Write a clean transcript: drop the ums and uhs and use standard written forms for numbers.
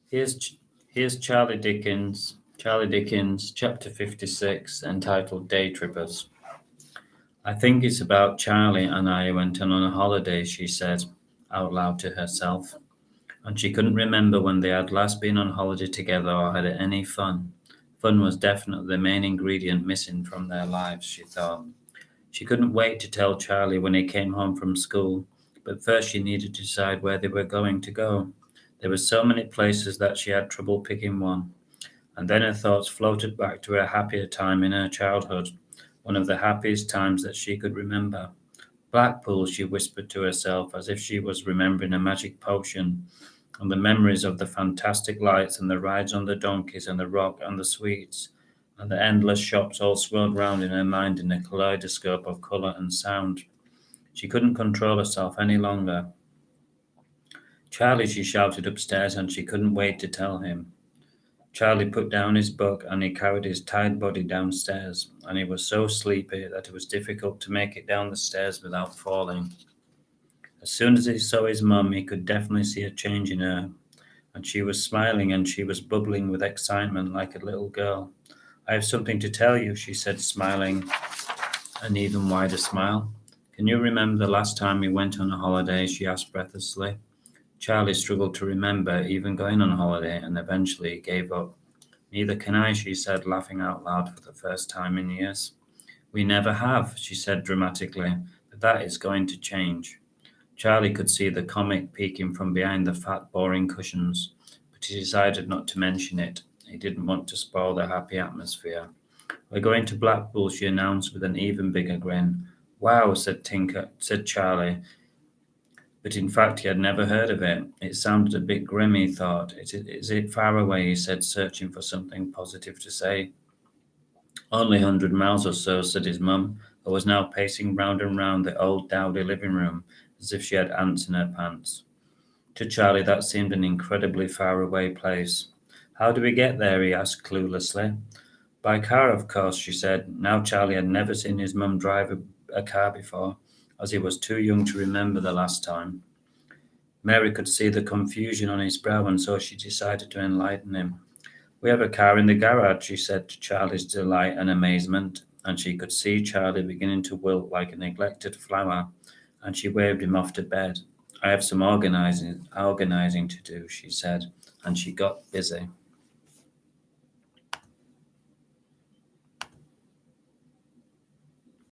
Here's, here's Charlie Dickens, chapter 56, entitled Day Trippers. I think it's about Charlie and I went on a holiday, she said out loud to herself. And she couldn't remember when they had last been on holiday together or had any fun. Fun was definitely the main ingredient missing from their lives, she thought. She couldn't wait to tell Charlie when he came home from school, but first she needed to decide where they were going to go. There were so many places that she had trouble picking one. And then her thoughts floated back to a happier time in her childhood, one of the happiest times that she could remember. Blackpool, she whispered to herself as if she was remembering a magic potion, and the memories of the fantastic lights and the rides on the donkeys and the rock and the sweets, and the endless shops all swirled round in her mind in a kaleidoscope of colour and sound. She couldn't control herself any longer. Charlie, she shouted upstairs, and she couldn't wait to tell him. Charlie put down his book and he carried his tired body downstairs, and he was so sleepy that it was difficult to make it down the stairs without falling. As soon as he saw his mum, he could definitely see a change in her, and she was smiling and she was bubbling with excitement like a little girl. I have something to tell you, she said, smiling an even wider smile. Can you remember the last time we went on a holiday? She asked breathlessly. Charlie struggled to remember even going on holiday and eventually gave up. Neither can I, she said, laughing out loud for the first time in years. We never have, she said dramatically, but that is going to change. Charlie could see the comic peeking from behind the fat, boring cushions, but he decided not to mention it. He didn't want to spoil the happy atmosphere. We're going to Blackpool, she announced with an even bigger grin. Wow, said Charlie, but in fact he had never heard of it. It sounded a bit grim, he thought. Is it far away, he said, searching for something positive to say. Only 100 miles or so, said his mum, who was now pacing round and round the old dowdy living room as if she had ants in her pants. To Charlie that seemed an incredibly far away place. How do we get there? He asked cluelessly. By car, of course, she said. Now Charlie had never seen his mum drive a car before, as he was too young to remember the last time. Mary could see the confusion on his brow, and so she decided to enlighten him. We have a car in the garage, she said to Charlie's delight and amazement, and she could see Charlie beginning to wilt like a neglected flower, and she waved him off to bed. I have some organizing to do, she said, and she got busy.